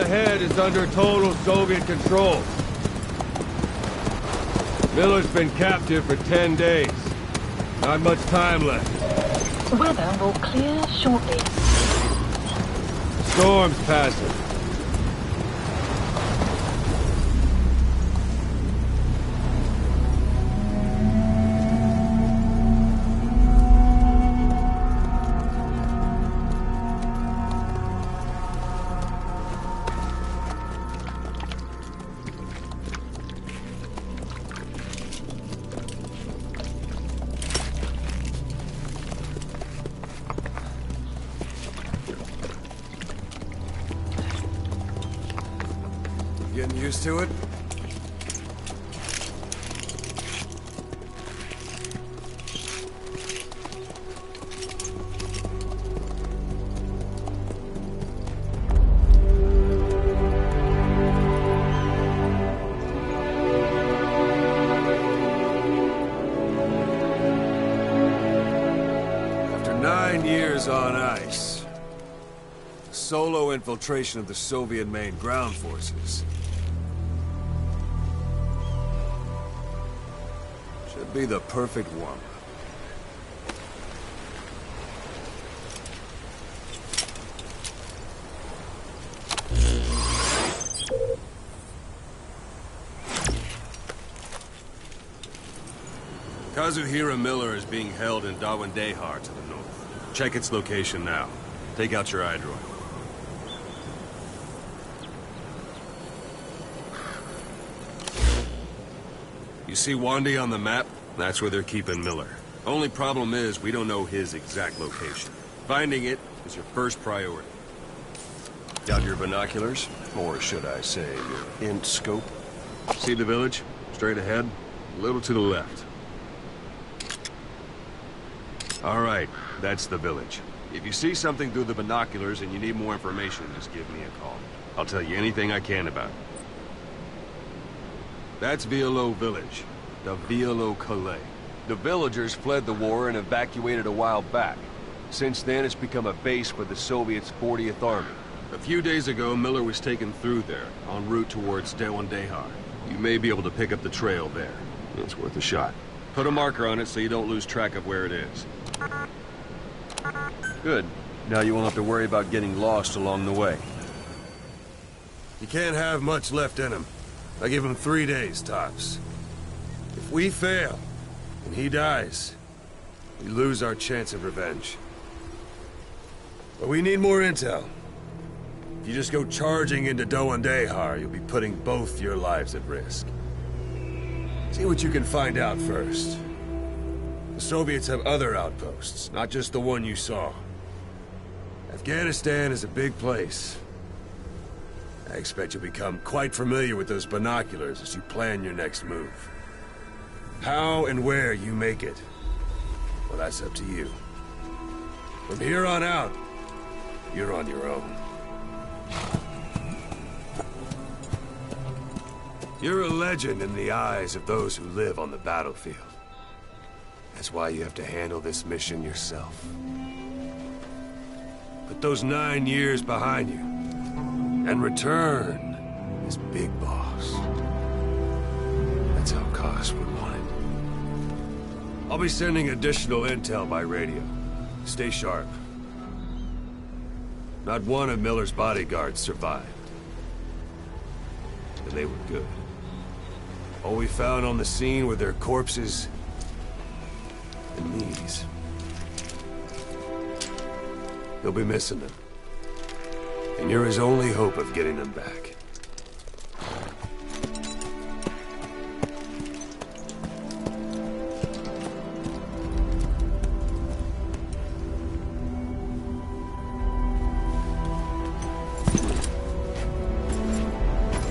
ahead is under total Soviet control. Miller's been captive for 10 days. Not much time left. Weather will clear shortly. Storm's passing. Getting used to it? After 9 years on ice, solo infiltration of the Soviet main ground forces. Should be the perfect warm-up. Kazuhira Miller is being held in Dawandehar to the north. Check its location now. Take out your iDroid. You see Wandi on the map? That's where they're keeping Miller. Only problem is, we don't know his exact location. Finding it is your first priority. Got your binoculars? Or should I say, your int scope? See the village? Straight ahead? A little to the left. All right, that's the village. If you see something through the binoculars and you need more information, just give me a call. I'll tell you anything I can about it. That's Violo Village, the Violo Calais. The villagers fled the war and evacuated a while back. Since then, it's become a base for the Soviets' 40th Army. A few days ago, Miller was taken through there, en route towards Dawandehar. You may be able to pick up the trail there. It's worth a shot. Put a marker on it so you don't lose track of where it is. Good. Now you won't have to worry about getting lost along the way. You can't have much left in him. I give him 3 days, tops. If we fail, and he dies, we lose our chance of revenge. But we need more intel. If you just go charging into Dawandehar, you'll be putting both your lives at risk. See what you can find out first. The Soviets have other outposts, not just the one you saw. Afghanistan is a big place. I expect you'll become quite familiar with those binoculars as you plan your next move. How and where you make it, well, that's up to you. From here on out, you're on your own. You're a legend in the eyes of those who live on the battlefield. That's why you have to handle this mission yourself. Put those 9 years behind you, and return as Big Boss. That's how Koss would want it. I'll be sending additional intel by radio. Stay sharp. Not one of Miller's bodyguards survived. And they were good. All we found on the scene were their corpses and knees. You'll be missing them. And you're his only hope of getting them back.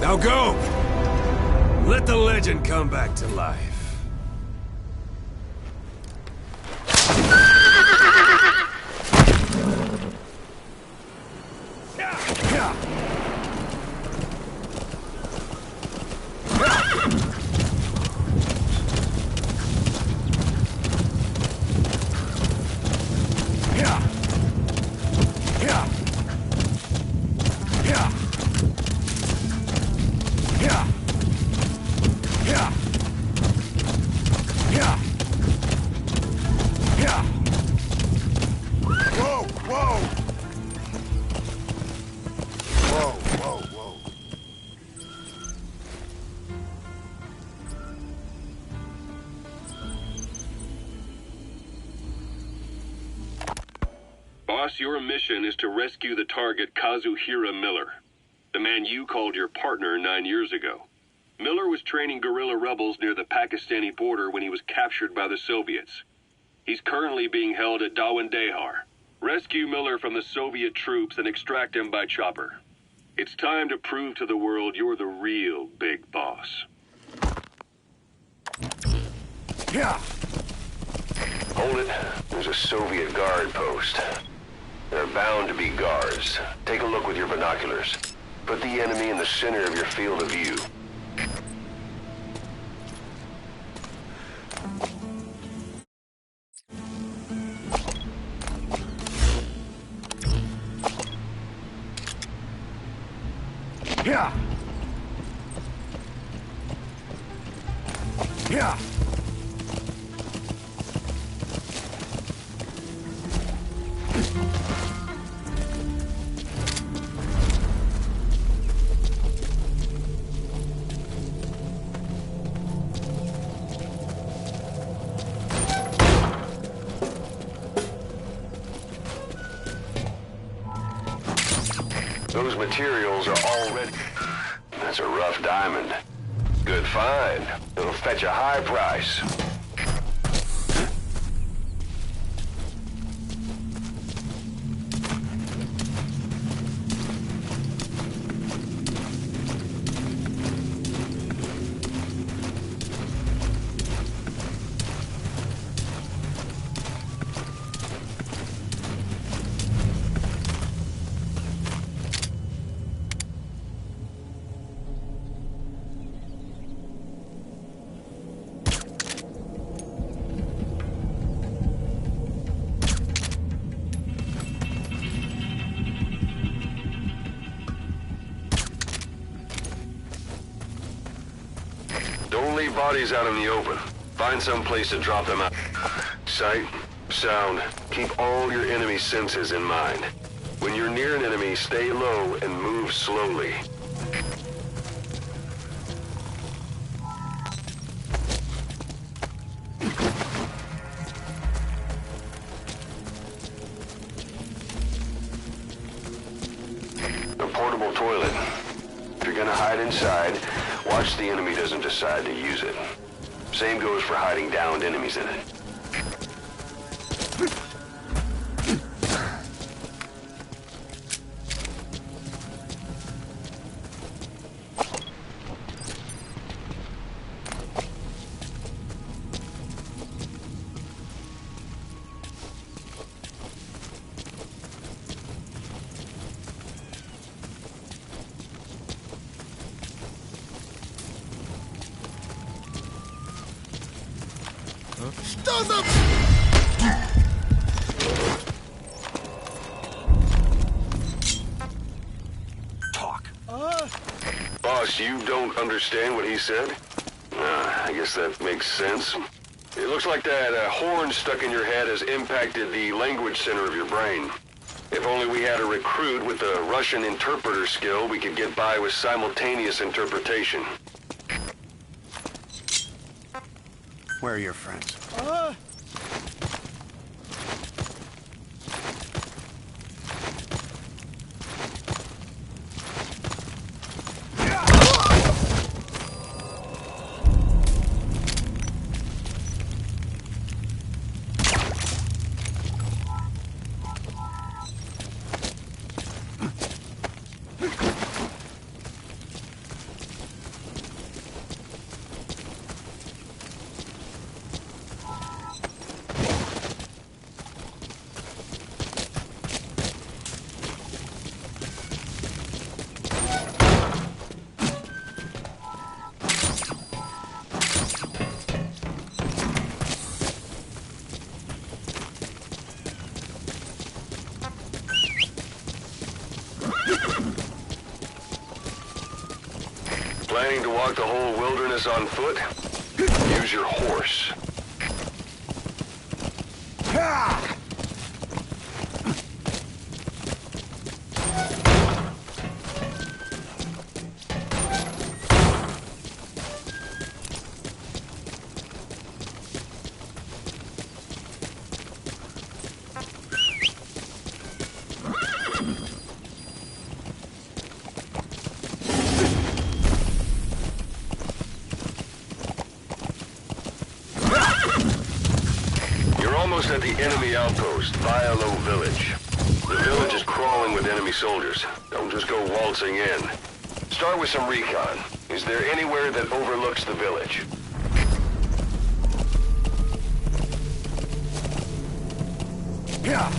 Now go! Let the legend come back to life. Boss, your mission is to rescue the target Kazuhira Miller, the man you called your partner 9 years ago. Miller was training guerrilla rebels near the Pakistani border when he was captured by the Soviets. He's currently being held at Dawandehar. Rescue Miller from the Soviet troops and extract him by chopper. It's time to prove to the world you're the real big boss. Yeah. Hold it. There's a Soviet guard post. There are bound to be guards. Take a look with your binoculars. Put the enemy in the center of your field of view. Yeah. Yeah. Those materials are all ready. That's a rough diamond. Good find. It'll fetch a high price. Don't leave bodies out in the open. Find some place to drop them out. Sight, sound, keep all your enemy senses in mind. When you're near an enemy, stay low and move slowly. A portable toilet. If you're gonna hide inside, watch the enemy doesn't decide to use it. Same goes for hiding downed enemies in it. Boss, you don't understand what he said? I guess that makes sense. It looks like that horn stuck in your head has impacted the language center of your brain. If only we had a recruit with a Russian interpreter skill, we could get by with simultaneous interpretation. Where are your friends? Planning to walk the whole wilderness on foot? Use your horse. almost at the enemy outpost, Vialo Village. The village is crawling with enemy soldiers. Don't just go waltzing in. Start with some recon. Is there anywhere that overlooks the village? Yeah.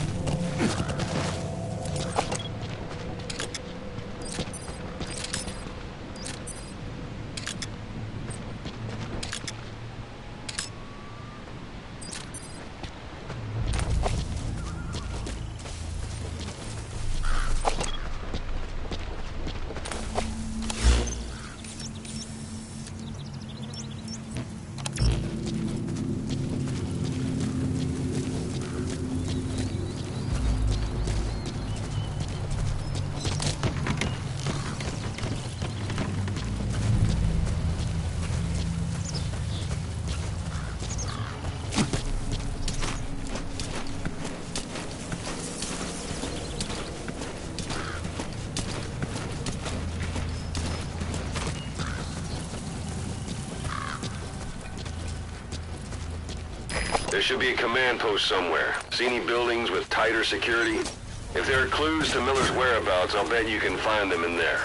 There should be a command post somewhere. See any buildings with tighter security? If there are clues to Miller's whereabouts, I'll bet you can find them in there.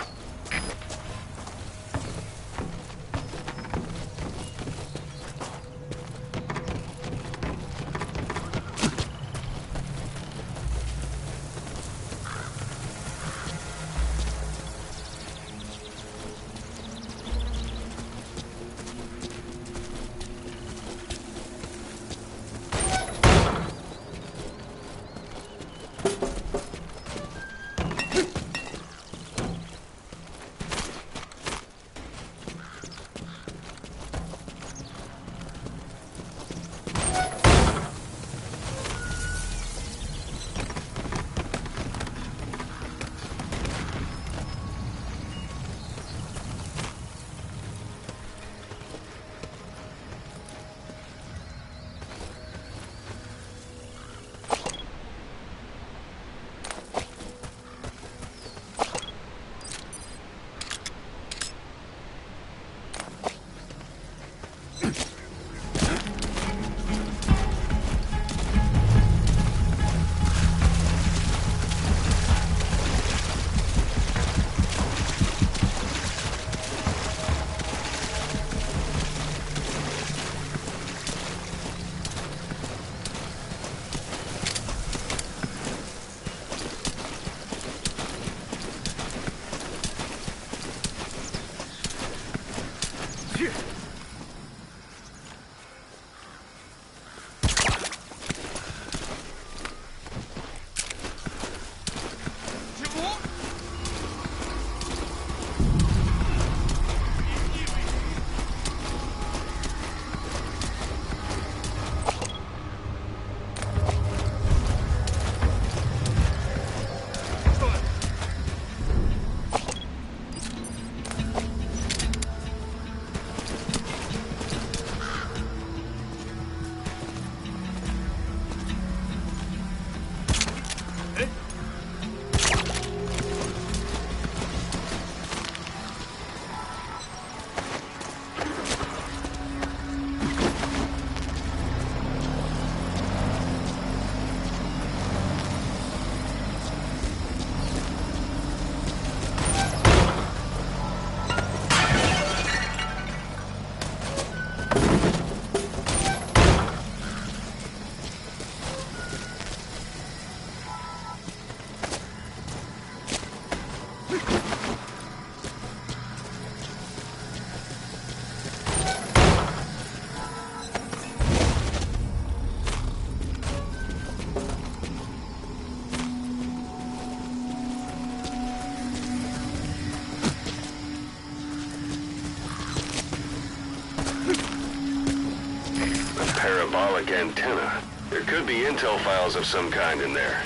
Parabolic antenna. There could be intel files of some kind in there.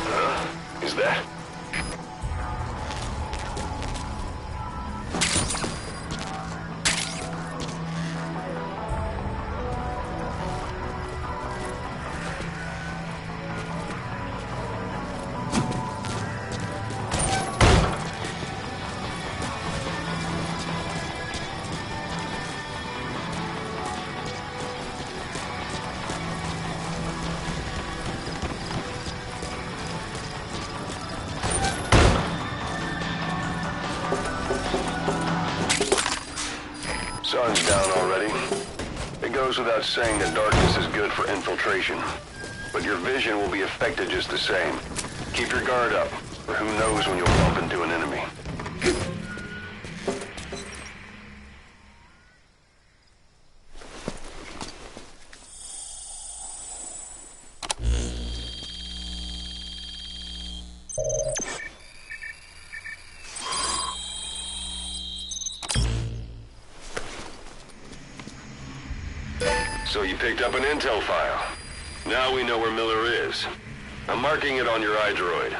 Huh? Is that? already. It goes without saying that darkness is good for infiltration, but your vision will be affected just the same. Keep your guard up, or who knows when you'll bump into an enemy. So you picked up an intel file. Now we know where Miller is. I'm marking it on your iDroid.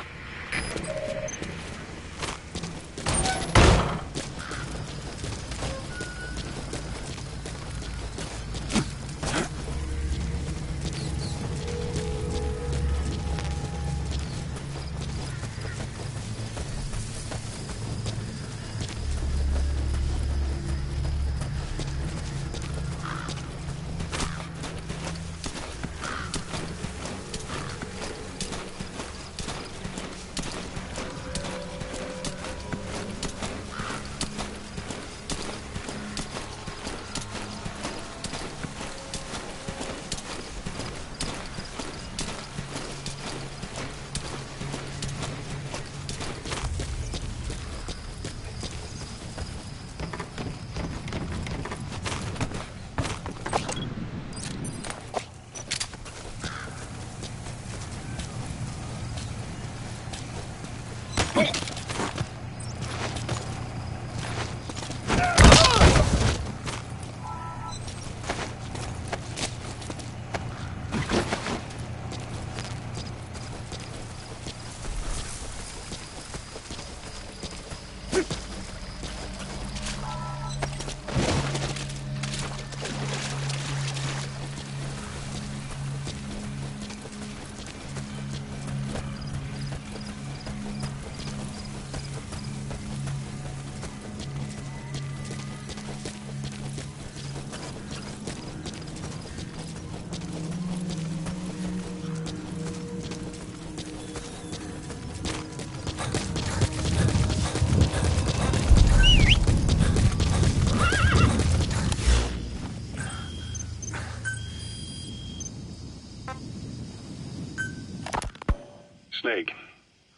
Snake,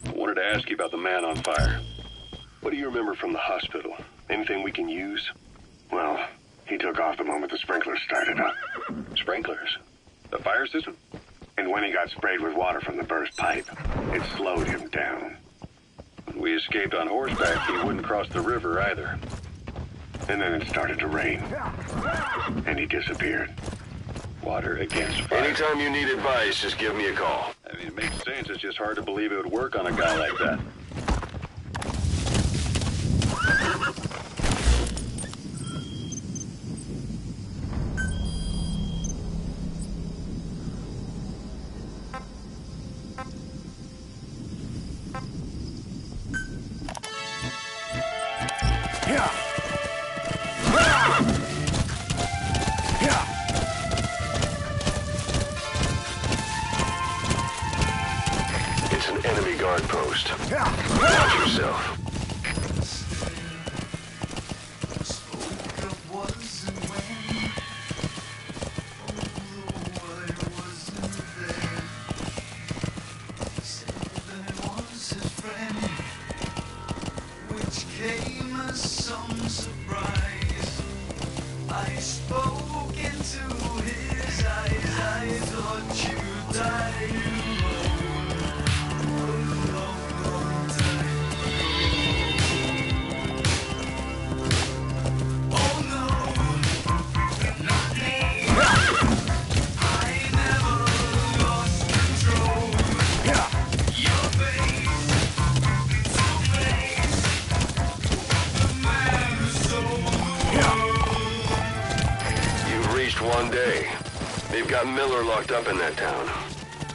I wanted to ask you about the man on fire. What do you remember from the hospital? Anything we can use? Well, he took off the moment the sprinklers started up. Sprinklers? The fire system? And when he got sprayed with water from the burst pipe, it slowed him down. When we escaped on horseback, he wouldn't cross the river either. And then it started to rain. And he disappeared. Water against fire. Anytime you need advice, just give me a call. I mean, it makes sense. It's just hard to believe it would work on a guy like that. It's an enemy guard post. Watch yourself. One day. They've got Miller locked up in that town.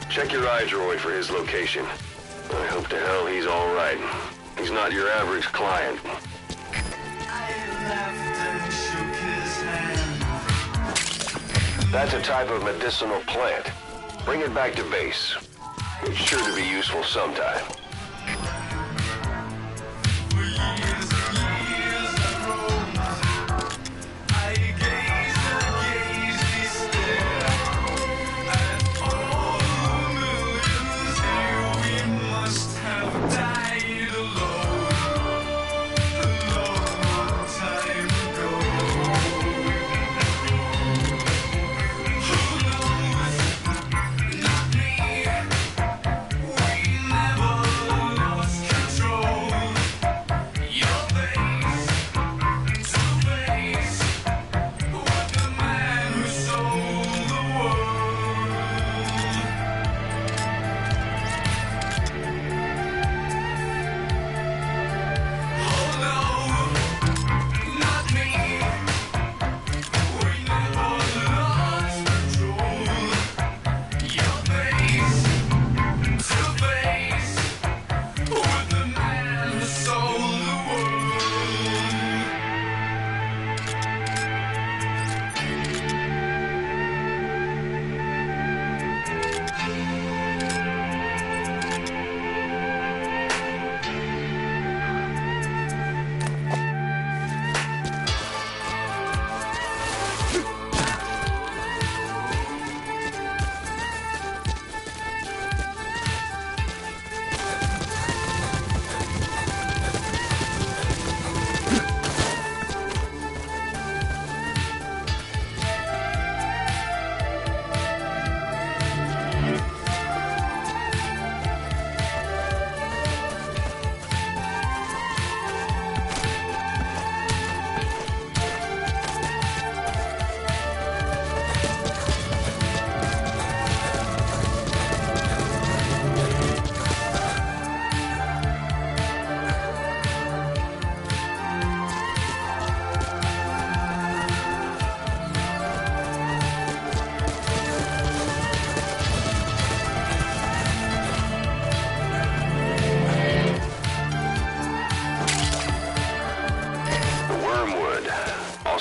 Check your iDroid for his location. I hope to hell he's all right. He's not your average client. That's a type of medicinal plant. Bring it back to base. It's sure to be useful sometime. I gaze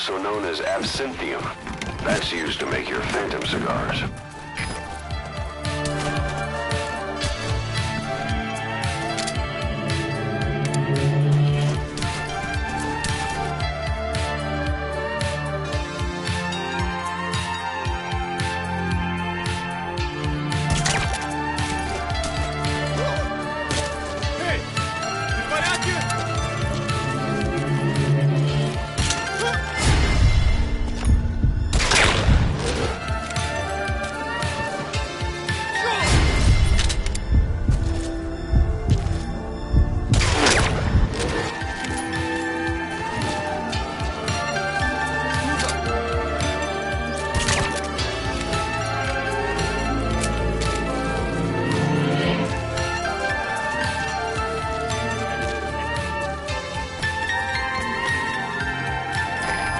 also known as absinthium. That's used to make your Phantom cigars.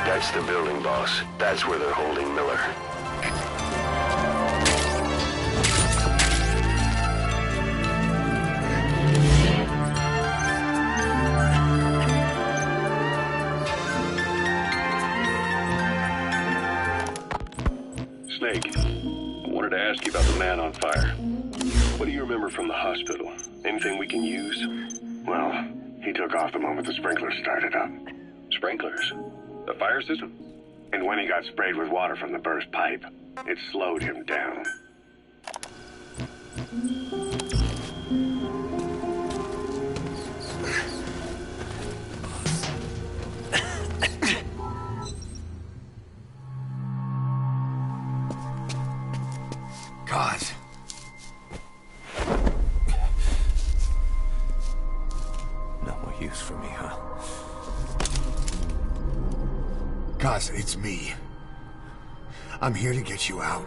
That's the building, boss. That's where they're holding Miller. Snake, I wanted to ask you about the man on fire. What do you remember from the hospital? Anything we can use? Well, he took off the moment the sprinklers started up. Sprinklers? The fire system? And when he got sprayed with water from the burst pipe, it slowed him down. God. No more use for me, huh? Kaz, it's me. I'm here to get you out.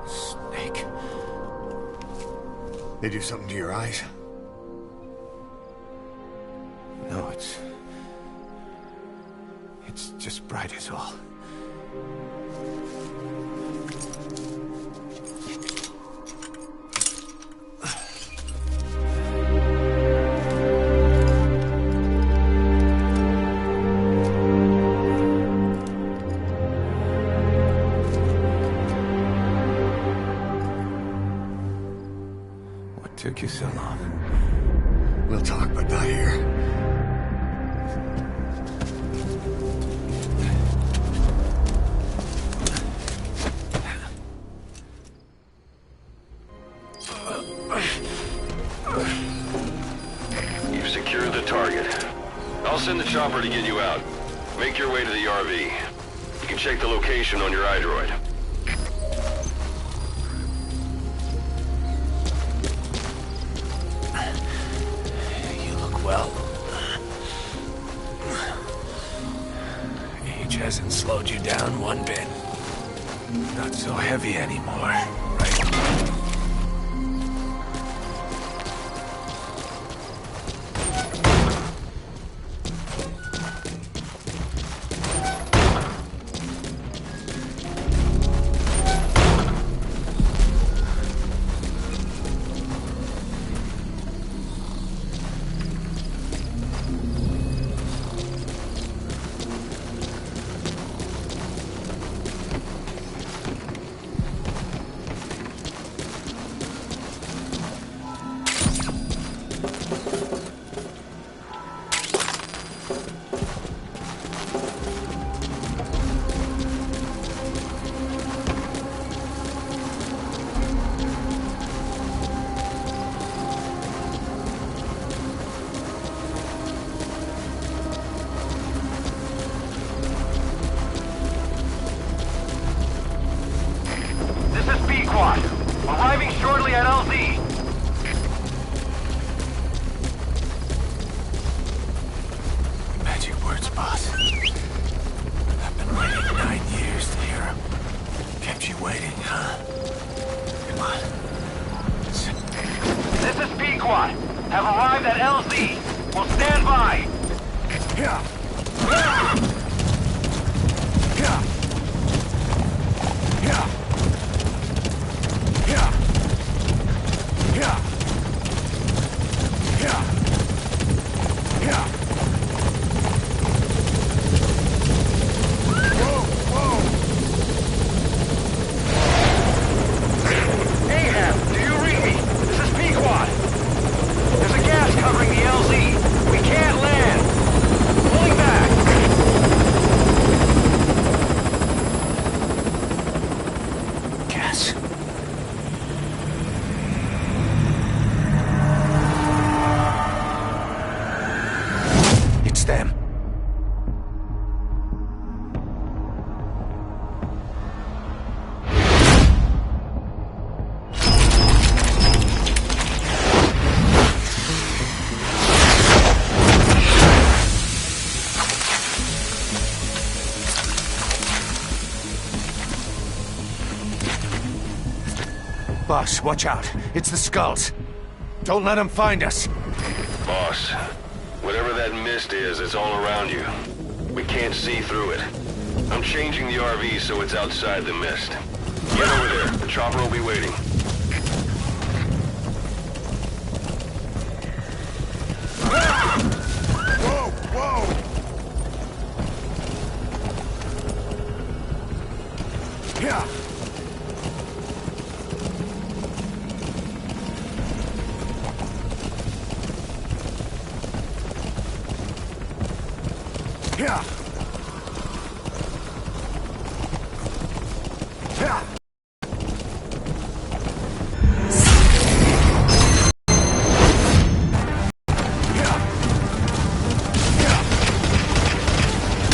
Snake. They do something to your eyes? No, it's just bright is all. What took you so long? We'll talk, but not here. You've secured the target. I'll send the chopper to get you out. Make your way to the RV. You can check the location on your iDroid. You look well. Age hasn't slowed you down one bit. Not so heavy anymore, right? Arriving shortly at LZ. Magic words, boss. I've been waiting 9 years to hear them. Kept you waiting, huh? Come on. This is Pequod. Have arrived at LZ. Will stand by. Yeah. gas. It's them. Boss, watch out. It's the Skulls. Don't let them find us. Boss, whatever that mist is, it's all around you. We can't see through it. I'm changing the RV so it's outside the mist. Get over there. The chopper will be waiting. Whoa! Whoa! Yeah. Yeah.